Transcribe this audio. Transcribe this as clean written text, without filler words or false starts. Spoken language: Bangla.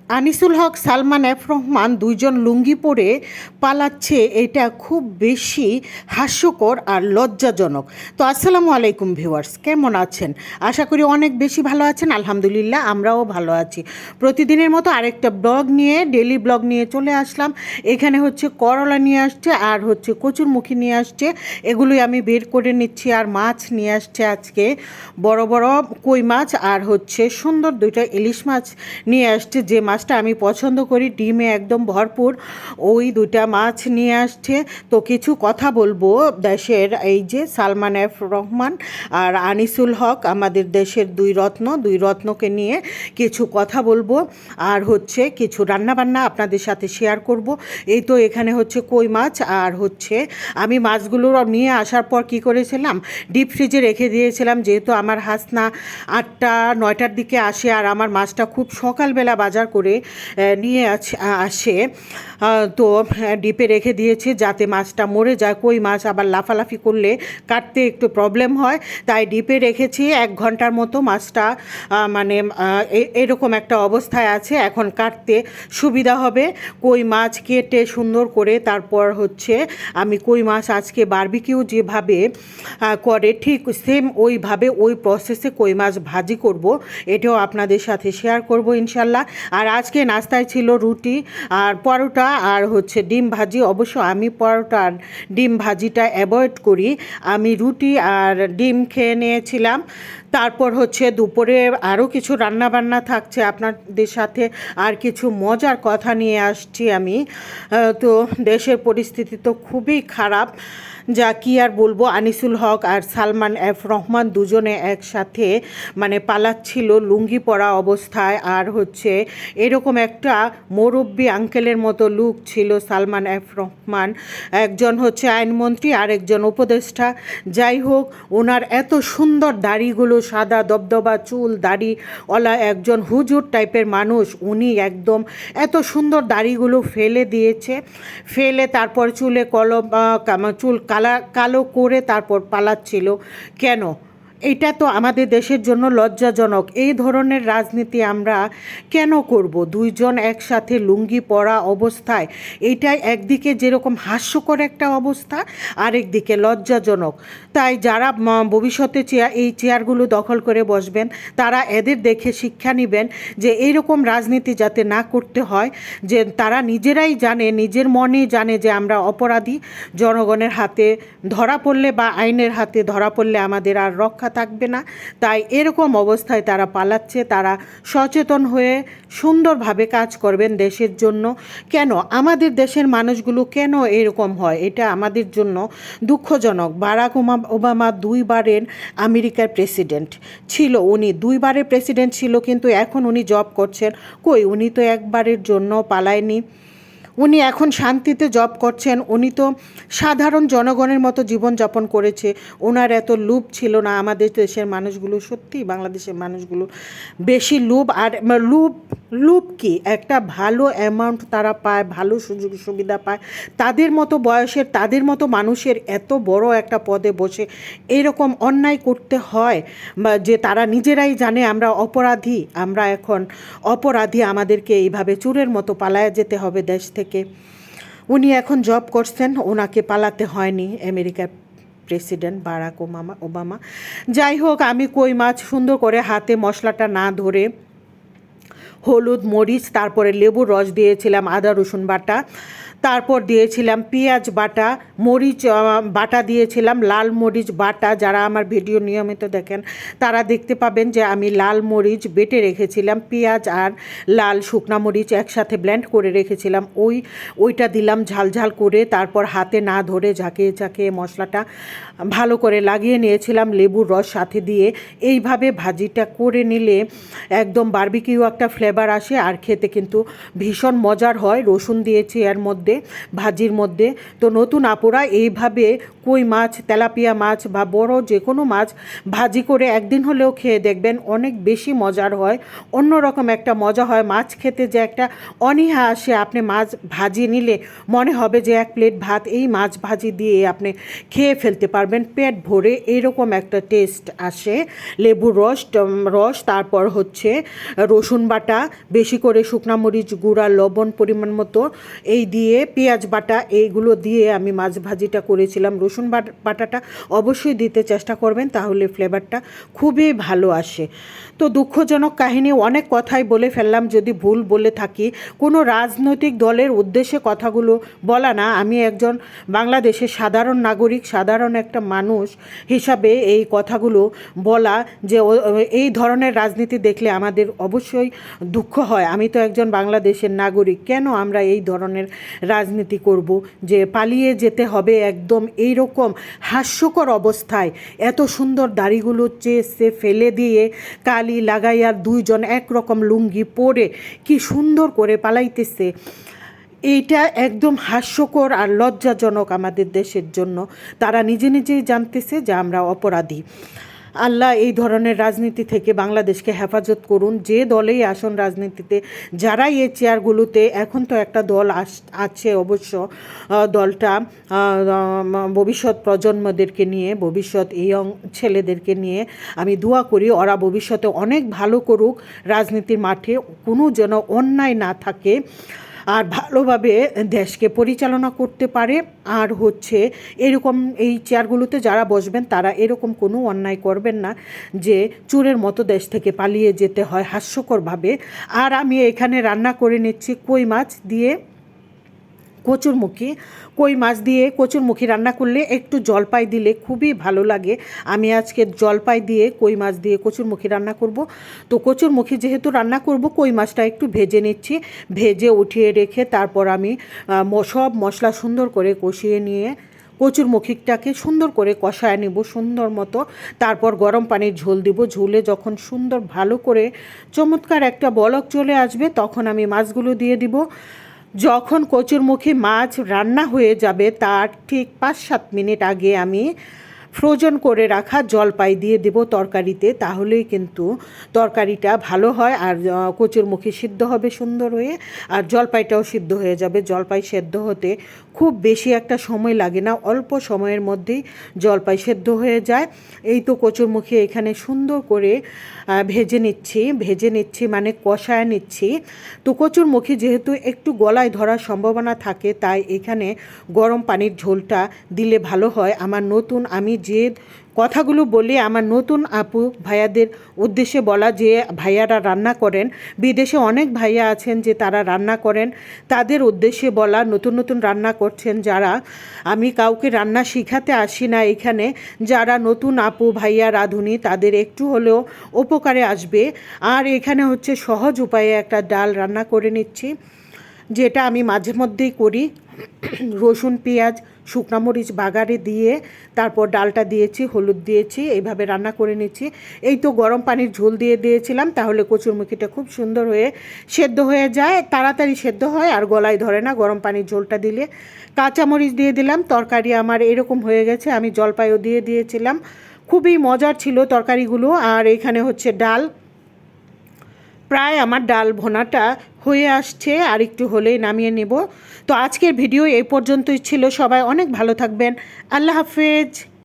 আনিসুল হক সালমান এফ রহমান দুইজন লুঙ্গি পরে পালাচ্ছে, এটা খুব বেশি হাস্যকর আর লজ্জাজনক। তো আসসালামু আলাইকুম ভিউয়ার্স, কেমন আছেন? আশা করি অনেক বেশি ভালো আছেন। আলহামদুলিল্লাহ, আমরাও ভালো আছি। প্রতিদিনের মতো আরেকটা ব্লগ নিয়ে, ডেলি ব্লগ নিয়ে চলে আসলাম। এখানে হচ্ছে করলা নিয়ে আসছে আর হচ্ছে কচুরমুখী নিয়ে আসছে, এগুলোই আমি বের করে নিচ্ছি। আর মাছ নিয়ে আসছে আজকে, বড় বড় কই মাছ আর হচ্ছে সুন্দর দুইটা ইলিশ মাছ নিয়ে আসছে। যে মাছটা আমি পছন্দ করি, ডিমে একদম ভরপুর, ওই দুইটা মাছ নিয়ে আসছে। তো কিছু কথা বলবো দেশের, এই যে সালমান এফ রহমান আর আনিসুল হক, আমাদের দেশের দুই রত্নকে নিয়ে কিছু কথা বলবো। আর হচ্ছে কিছু রান্নাবান্না আপনাদের সাথে শেয়ার করব। এই তো এখানে হচ্ছে কই মাছ আর হচ্ছে আমি মাছগুলো নিয়ে আসার পর কি করেছিলাম, ডিপ ফ্রিজে রেখে দিয়েছিলাম। যেহেতু আমার হাসনা 8টা 9টার দিকে আসে আর আমার মাছটা খুব সকালবেলা বাজার করে নিয়ে আসে, তো ডিপে রেখে দিয়েছি যাতে মাছটা মরে যায়। কই মাছ আবার লাফালাফি করলে কাটতে একটু প্রবলেম হয়, তাই ডিপে রেখেছি। 1 ঘন্টার মতো মাছটা মানে এরকম একটা অবস্থায় আছে, এখন কাটতে সুবিধা হবে। কই মাছ কেটে সুন্দর করে তারপর হচ্ছে আমি কই মাছ আজকে বারবিকিউ যেভাবে করে ঠিক সেম ওইভাবে ওই প্রসেসে কই মাছ ভাজি করব, এটাও আপনাদের সাথে শেয়ার করব ইনশাল্লাহ। আর আজকে নাস্তায় ছিল রুটি আর পরোটা আর হচ্ছে ডিম ভাজি। অবশ্য আমি পরোটা আর ডিম ভাজিটা অ্যাভয়েড করি, আমি রুটি আর ডিম খেয়ে নিয়েছিলাম। তারপর হচ্ছে দুপুরে আরও কিছু রান্নাবান্না থাকছে আপনাদের সাথে, আর কিছু মজার কথা নিয়ে আসছি আমি। তো দেশের পরিস্থিতি তো খুবই খারাপ, যা কি আর বলবো। আনিসুল হক আর সালমান এফ রহমান দুজনে একসাথে মানে পালাচ্ছিল লুঙ্গি পরা অবস্থায়, আর হচ্ছে এরকম একটা মুরব্বি আঙ্কেলের মতো লুক ছিল সালমান এফ রহমান। একজন হচ্ছে আইনমন্ত্রী আর একজন উপদেষ্টা। যাই হোক, ওনার এত সুন্দর দাড়িগুলো, সাদা দবদবা চুল, দাড়িওয়ালা একজন হুজুর টাইপের মানুষ, উনি একদম এত সুন্দর দাড়িগুলো ফেলে দিয়েছে, ফেলে তারপর চুলে চুল কালো করে তারপর পালাচ্ছিল। কেন? এটা তো আমাদের দেশের জন্য লজ্জাজনক। এই ধরনের রাজনীতি আমরা কেন করব? দুইজন একসাথে লুঙ্গি পরা অবস্থায়, এইটাই একদিকে যেরকম হাস্যকর একটা অবস্থা, আরেকদিকে লজ্জাজনক। তাই যারা ভবিষ্যতে এই চেয়ারগুলো দখল করে বসবেন, তারা এদের দেখে শিক্ষা নেবেন যে এইরকম রাজনীতি যাতে না করতে হয়। যে তারা নিজেরাই জানে, নিজের মনে জানে যে আমরা অপরাধী, জনগণের হাতে ধরা পড়লে বা আইনের হাতে ধরা পড়লে আমাদের আর রক্ষা থাকবে না। তাই এরকম অবস্থায় তারা পালাচ্ছে। তারা সচেতন হয়ে সুন্দরভাবে কাজ করবেন দেশের জন্য। কেন আমাদের দেশের মানুষগুলো কেন এরকম হয়, এটা আমাদের জন্য দুঃখজনক। বারাক ওবামা 2বারের আমেরিকার প্রেসিডেন্ট ছিল, উনি 2বারের প্রেসিডেন্ট ছিল, কিন্তু এখন উনি জব করছেন। কই, উনি তো একবারের জন্য পালায়নি, উনি এখন শান্তিতে জব করছেন। উনি তো সাধারণ জনগণের মতো জীবনযাপন করেছে, ওনার এত লোভ ছিল না। আমাদের দেশের মানুষগুলো, সত্যি বাংলাদেশের মানুষগুলো বেশি লোভ। আর লোভ কি, একটা ভালো অ্যামাউন্ট তারা পায়, ভালো সুযোগ সুবিধা পায়, তাদের মতো বয়সের, তাদের মতো মানুষের এত বড় একটা পদে বসে এরকম অন্যায় করতে হয়, যে তারা নিজেরাই জানে আমরা অপরাধী, আমরা এখন অপরাধী, আমাদেরকে এইভাবে চোরের মতো পালায়া যেতে হবে দেশ থেকে। উনি এখন জব করছেন, ওনাকে পালাতে হয়নি আমেরিকার প্রেসিডেন্ট বারাক ওবামা। যাই হোক, আমি কই মাছ সুন্দর করে হাতে মশলাটা না ধরে হলুদ মরিচ তারপরে লেবুর রস দিয়েছিলাম, আদা রসুন বাটা, তারপর দিয়েছিলাম পেঁয়াজ বাটা, মরিচ বাটা দিয়েছিলাম, লাল মরিচ বাটা। যারা আমার ভিডিও নিয়মিত দেখেন তারা দেখতে পাবেন যে আমি লাল মরিচ বেটে রেখেছিলাম, পেঁয়াজ আর লাল শুকনা মরিচ একসাথে ব্লেন্ড করে রেখেছিলাম, ওইটা দিলাম ঝাল করে। তারপর হাতে না ধরে ঝাঁকিয়ে মশলাটা ভালো করে লাগিয়ে নিয়েছিলাম, লেবুর রস সাথে দিয়ে। এইভাবে ভাজিটা করে নিলে একদম বারবিকিউ একটা ফ্লেভার আসে, আর খেতে কিন্তু ভীষণ মজার হয়। রসুন দিয়েছি এর মধ্যে, ভাজির মধ্যে। তো নতুন আপুরা এইভাবে কই মাছ, তেলাপিয়া মাছ বা বড় যে কোনো মাছ ভাজি করে একদিন হলেও খেয়ে দেখবেন, অনেক বেশি মজার হয়, অন্যরকম একটা মজা হয়। মাছ খেতে যে একটা অনীহা আসে, আপনি মাছ ভাজি নিলে মনে হবে যে এক প্লেট ভাত এই মাছ ভাজি দিয়ে আপনি খেয়ে ফেলতে পারবেন পেট ভরে, এইরকম একটা টেস্ট আসে। লেবুর রস, তারপর হচ্ছে রসুন বাটা, বেশি করে শুকনা মরিচ গুঁড়া, লবণ পরিমাণ মতো এই দিয়ে, পেঁয়াজ বাটা, এইগুলো দিয়ে আমি মাছ ভাজিটা করেছিলাম। রসুন বাটাটা অবশ্যই দিতে চেষ্টা করবেন, তাহলে ফ্লেভারটা খুবই ভালো আসে। তো দুঃখজনক কাহিনী, অনেক কথাই বলে ফেললাম, যদি ভুল বলে থাকি। কোনো রাজনৈতিক দলের উদ্দেশ্যে কথাগুলো বলা না, আমি একজন বাংলাদেশের সাধারণ নাগরিক, সাধারণ একটা মানুষ হিসাবে এই কথাগুলো বলা, যে এই ধরনের রাজনীতি দেখলে আমাদের অবশ্যই দুঃখ হয়। আমি তো একজন বাংলাদেশের নাগরিক, কেন আমরা এই ধরনের রাজনীতি করব, যে পালিয়ে যেতে হবে একদম এইরকম হাস্যকর অবস্থায়, এত সুন্দর দাড়িগুলো চেয়ে ফেলে দিয়ে কালি লাগাইয়া দুইজন একরকম লুঙ্গি পরে কি সুন্দর করে পালাইতেছে। এইটা একদম হাস্যকর আর লজ্জাজনক আমাদের দেশের জন্য। তারা নিজেই জানতেছে যে আমরা অপরাধী। আল্লাহ এই ধরনের রাজনীতি থেকে বাংলাদেশকে হেফাজত করুন। যে দলেই আসুন রাজনীতিতে, যারাই এই চেয়ারগুলোতে, এখন তো একটা দল আছে অবশ্য, দলটা ভবিষ্যৎ প্রজন্মদেরকে নিয়ে, ভবিষ্যৎ ইয়ং ছেলেদেরকে নিয়ে আমি দোয়া করি ওরা ভবিষ্যতে অনেক ভালো করুক, রাজনীতির মাঠে কোনো যেন অন্যায় না থাকে, আর ভালোভাবে দেশকে পরিচালনা করতে পারে। আর হচ্ছে এরকম এই চেয়ারগুলোতে যারা বসবেন তারা এরকম কোনো অন্যায় করবেন না যে চোরের মতো দেশ থেকে পালিয়ে যেতে হয় হাস্যকরভাবে। আর আমি এখানে রান্না করে নিচ্ছি কই মাছ দিয়ে কচুরমুখী। কই মাছ দিয়ে কচুরমুখী রান্না করলে একটু জলপাই দিলে খুবই ভালো লাগে। আমি আজকে জলপাই দিয়ে কই মাছ দিয়ে কচুরমুখী রান্না করব। তো কচুরমুখী যেহেতু রান্না করব, কই মাছটা একটু ভেজে নিচ্ছি, ভেজে উঠিয়ে রেখে তারপর আমি সব মশলা সুন্দর করে কষিয়ে নিয়ে কচুরমুখীটাকে সুন্দর করে কষায় নেব সুন্দর মতো। তারপর গরম পানির ঝোল দিব, ঝোলে যখন সুন্দর ভালো করে চমৎকার একটা বলক চলে আসবে, তখন আমি মাছগুলো দিয়ে দিব। যখন কচুরমুখী মাছ রান্না হয়ে যাবে তার ঠিক 5-7 মিনিট আগে আমি ফ্রোজেন করে রাখা জলপাই দিয়ে দেব তরকারিতে, তাহলেই কিন্তু তরকারিটা ভালো হয়। আর কচুরমুখী সিদ্ধ হবে সুন্দর হয়ে, আর জলপাইটাও সিদ্ধ হয়ে যাবে। জলপাই সেদ্ধ হতে খুব বেশি একটা সময় লাগে না, অল্প সময়ের মধ্যেই জলপাই সেদ্ধ হয়ে যায়। এই তো কচুরমুখী এখানে সুন্দর করে ভেজে নিচ্ছি মানে কষায় নিচ্ছি। তো কচুরমুখী যেহেতু একটু গলায় ধরার সম্ভাবনা থাকে, তাই এখানে গরম পানির ঝোলটা দিলে ভালো হয়। আমি যে কথাগুলো বলি আমার নতুন আপু ভাইয়াদের উদ্দেশ্যে বলা, যে ভাইয়ারা রান্না করেন, বিদেশে অনেক ভাইয়া আছেন যে তারা রান্না করেন, তাদের উদ্দেশ্যে বলা, নতুন রান্না করছেন যারা। আমি কাউকে রান্না শিখাতে আসি না এখানে, যারা নতুন আপু ভাইয়া রাঁধুনি তাদের একটু হলেও উপকারে আসবে। আর এখানে হচ্ছে সহজ উপায়ে একটা ডাল রান্না করে নিচ্ছি, যেটা আমি মাঝে মধ্যেই করি। রসুন পেঁয়াজ শুকনো মরিচ বাগারে দিয়ে তারপর ডালটা দিয়েছি, হলুদ দিয়েছি, এইভাবে রান্না করে নিচ্ছি। এই তো গরম পানির ঝোল দিয়ে দিয়েছিলাম, তাহলে কচুরমুখীটা খুব সুন্দর হয়ে সেদ্ধ হয়ে যায়, তাড়াতাড়ি সেদ্ধ হয় আর গলায় ধরে না গরম পানির ঝোলটা দিলে। কাঁচামরিচ দিয়ে দিলাম, তরকারি আমার এরকম হয়ে গেছে। আমি জলপাইও দিয়ে দিয়েছিলাম, খুবই মজার ছিল তরকারিগুলো। আর এখানে হচ্ছে ডাল, প্রায় আমার ডাল ভোনাটা হয়ে আসছে, আর একটু হলেই নামিয়ে নেব। তো আজকের ভিডিও এই পর্যন্তই ছিল। সবাই অনেক ভালো থাকবেন। আল্লাহ হাফেজ।